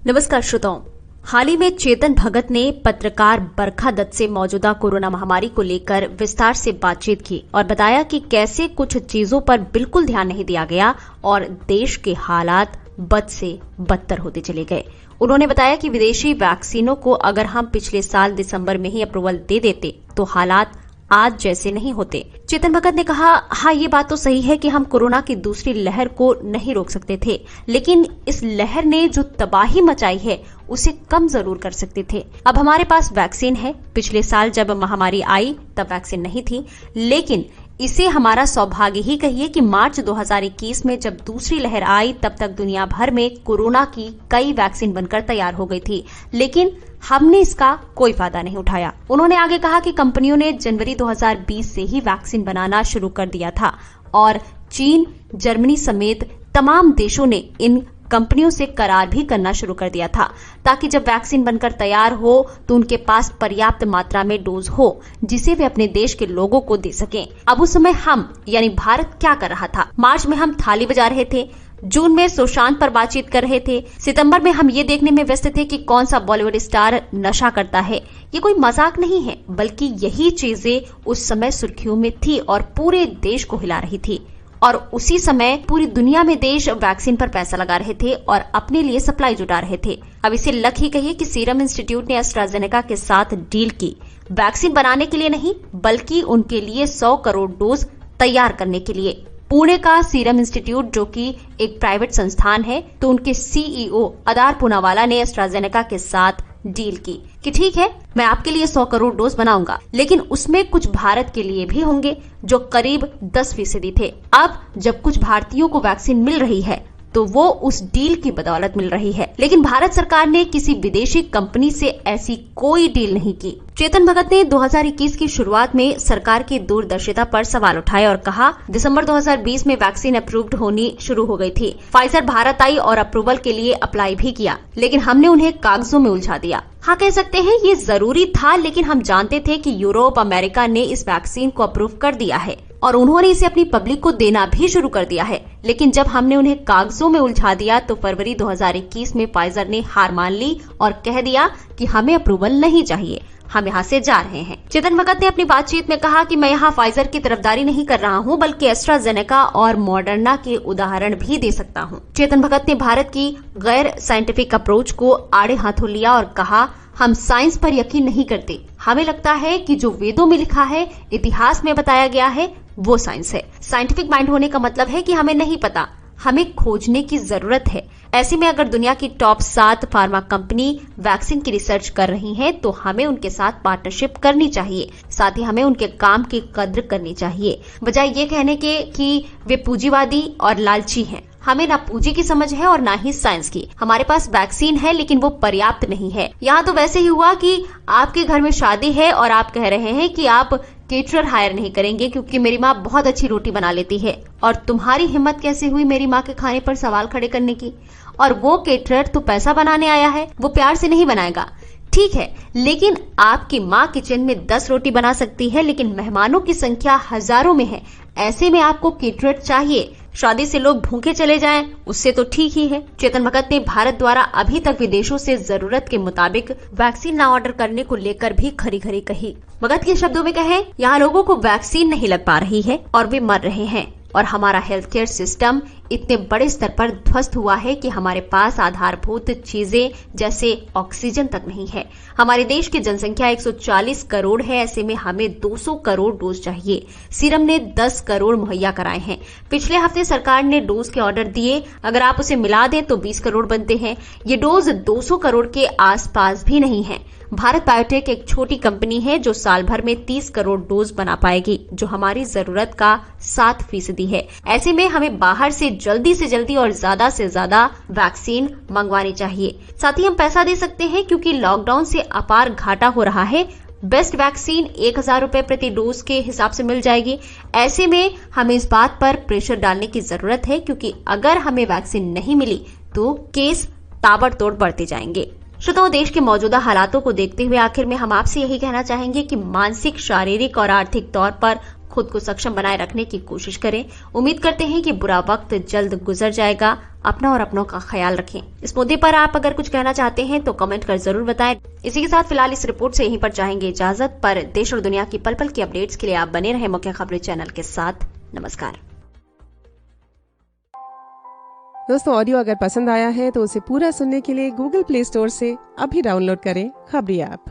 नमस्कार श्रोताओं, हाल ही में चेतन भगत ने पत्रकार बरखा दत्त से मौजूदा कोरोना महामारी को लेकर विस्तार से बातचीत की और बताया कि कैसे कुछ चीजों पर बिल्कुल ध्यान नहीं दिया गया और देश के हालात बद से बदतर होते चले गए। उन्होंने बताया कि विदेशी वैक्सीनों को अगर हम पिछले साल दिसंबर में ही अप्रूवल दे देते तो हालात आज जैसे नहीं होते। चेतन भगत ने कहा, हाँ ये बात तो सही है कि हम कोरोना की दूसरी लहर को नहीं रोक सकते थे, लेकिन इस लहर ने जो तबाही मचाई है उसे कम जरूर कर सकते थे। अब हमारे पास वैक्सीन है। पिछले साल जब महामारी आई तब वैक्सीन नहीं थी, लेकिन इसे हमारा सौभाग्य ही कहिए कि मार्च 2021 में जब दूसरी लहर आई तब तक दुनिया भर में कोरोना की कई वैक्सीन बनकर तैयार हो गई थी, लेकिन हमने इसका कोई फायदा नहीं उठाया। उन्होंने आगे कहा कि कंपनियों ने जनवरी 2020 से ही वैक्सीन बनाना शुरू कर दिया था और चीन, जर्मनी समेत तमाम देशों ने इन कंपनियों से करार भी करना शुरू कर दिया था ताकि जब वैक्सीन बनकर तैयार हो तो उनके पास पर्याप्त मात्रा में डोज हो जिसे वे अपने देश के लोगों को दे सकें। अब उस समय हम यानी भारत क्या कर रहा था? मार्च में हम थाली बजा रहे थे, जून में सुशांत पर बातचीत कर रहे थे, सितंबर में हम ये देखने में व्यस्त थे कि कौन सा बॉलीवुड स्टार नशा करता है। ये कोई मजाक नहीं है, बल्कि यही चीजें उस समय सुर्खियों में थी और पूरे देश को हिला रही थी। और उसी समय पूरी दुनिया में देश वैक्सीन पर पैसा लगा रहे थे और अपने लिए सप्लाई जुटा रहे थे। अब इसे लक ही कहिए कि सीरम इंस्टीट्यूट ने एस्ट्राजेनेका के साथ डील की, वैक्सीन बनाने के लिए नहीं बल्कि उनके लिए 100 करोड़ डोज तैयार करने के लिए। पुणे का सीरम इंस्टीट्यूट जो कि एक प्राइवेट संस्थान है, तो उनके सीईओ अदार पूनावाला ने एस्ट्राजेनेका के साथ डील की कि ठीक है, मैं आपके लिए 100 करोड़ डोज बनाऊंगा, लेकिन उसमें कुछ भारत के लिए भी होंगे जो करीब 10% थे। अब जब कुछ भारतीयों को वैक्सीन मिल रही है तो वो उस डील की बदौलत मिल रही है, लेकिन भारत सरकार ने किसी विदेशी कंपनी से ऐसी कोई डील नहीं की। चेतन भगत ने 2021 की शुरुआत में सरकार की दूरदर्शिता पर सवाल उठाए और कहा, दिसंबर 2020 में वैक्सीन अप्रूव्ड होनी शुरू हो गई थी। फाइजर भारत आई और अप्रूवल के लिए अप्लाई भी किया, लेकिन हमने उन्हें कागजों में उलझा दिया। हाँ, कह सकते हैं ये जरूरी था, लेकिन हम जानते थे कि यूरोप, अमेरिका ने इस वैक्सीन को अप्रूव कर दिया है और उन्होंने इसे अपनी पब्लिक को देना भी शुरू कर दिया है। लेकिन जब हमने उन्हें कागजों में उलझा दिया तो फरवरी 2021 में फाइजर ने हार मान ली और कह दिया कि हमें अप्रूवल नहीं चाहिए, हम यहाँ से जा रहे हैं। चेतन भगत ने अपनी बातचीत में कहा कि मैं यहाँ फाइजर की तरफदारी नहीं कर रहा हूँ, बल्कि एस्ट्राजेनेका और मॉडर्ना के उदाहरण भी दे सकता हूँ। चेतन भगत ने भारत की गैर साइंटिफिक अप्रोच को आड़े हाथों लिया और कहा, हम साइंस पर यकीन नहीं करते। हमें लगता है कि जो वेदों में लिखा है, इतिहास में बताया गया है, वो साइंस है। साइंटिफिक माइंड होने का मतलब है कि हमें नहीं पता, हमें खोजने की जरूरत है। ऐसे में अगर दुनिया की टॉप 7 फार्मा कंपनी वैक्सीन की रिसर्च कर रही हैं, तो हमें उनके साथ पार्टनरशिप करनी चाहिए। साथ ही हमें उनके काम की कद्र करनी चाहिए, बजाय ये कहने के कि वे पूंजीवादी और लालची हैं। हमें ना पूंजी की समझ है और ना ही साइंस की। हमारे पास वैक्सीन है, लेकिन वो पर्याप्त नहीं है। यहाँ तो वैसे ही हुआ कि आपके घर में शादी है और आप कह रहे हैं कि आप केटरर हायर नहीं करेंगे क्योंकि मेरी माँ बहुत अच्छी रोटी बना लेती है, और तुम्हारी हिम्मत कैसे हुई मेरी माँ के खाने पर सवाल खड़े करने की? और वो केटरर तो पैसा बनाने आया है, वो प्यार से नहीं बनाएगा। ठीक है, लेकिन आपकी माँ किचन में 10 रोटी बना सकती है, लेकिन मेहमानों की संख्या हजारों में है। ऐसे में आपको केटरर चाहिए। शादी से लोग भूखे चले जाएं, उससे तो ठीक ही है। चेतन भगत ने भारत द्वारा अभी तक विदेशों से जरूरत के मुताबिक वैक्सीन न ऑर्डर करने को लेकर भी खरी खरी कही। भगत के शब्दों में कहें, यहाँ लोगों को वैक्सीन नहीं लग पा रही है और वे मर रहे हैं, और हमारा हेल्थ केयर सिस्टम इतने बड़े स्तर पर ध्वस्त हुआ है कि हमारे पास आधारभूत चीजें जैसे ऑक्सीजन तक नहीं है। हमारे देश की जनसंख्या 140 करोड़ है, ऐसे में हमें 200 करोड़ डोज चाहिए। सीरम ने 10 करोड़ मुहैया कराए हैं। पिछले हफ्ते सरकार ने डोज के ऑर्डर दिए, अगर आप उसे मिला दें तो 20 करोड़ बनते हैं। ये डोज 200 करोड़ के आसपास भी नहीं है। भारत बायोटेक एक छोटी कंपनी है जो साल भर में 30 करोड़ डोज बना पाएगी, जो हमारी जरूरत का 7% है। ऐसे में हमें बाहर से जल्दी और ज्यादा से ज्यादा वैक्सीन मंगवानी चाहिए। साथ ही हम पैसा दे सकते हैं क्योंकि लॉकडाउन से अपार घाटा हो रहा है। बेस्ट वैक्सीन 1000 रुपए प्रति डोज के हिसाब से मिल जाएगी। ऐसे में हमें इस बात पर प्रेशर डालने की जरूरत है, क्योंकि अगर हमें वैक्सीन नहीं मिली तो केस ताबड़तोड़ बढ़ते जाएंगे। श्रोताओं, देश के मौजूदा हालातों को देखते हुए आखिर में हम आपसे यही कहना चाहेंगे कि मानसिक, शारीरिक और आर्थिक तौर पर खुद को सक्षम बनाए रखने की कोशिश करें। उम्मीद करते हैं कि बुरा वक्त जल्द गुजर जाएगा। अपना और अपनों का ख्याल रखें। इस मुद्दे पर आप अगर कुछ कहना चाहते हैं तो कमेंट कर जरूर बताएं। इसी के साथ फिलहाल इस रिपोर्ट से यहीं पर चाहेंगे इजाजत। पर देश और दुनिया की पल पल की अपडेट्स के लिए आप बने रहे मुख्य खबरें चैनल के साथ। नमस्कार दोस्तों, ऑडियो अगर पसंद आया है तो उसे पूरा सुनने के लिए गूगल प्ले स्टोर से अभी डाउनलोड करें खबरी ऐप।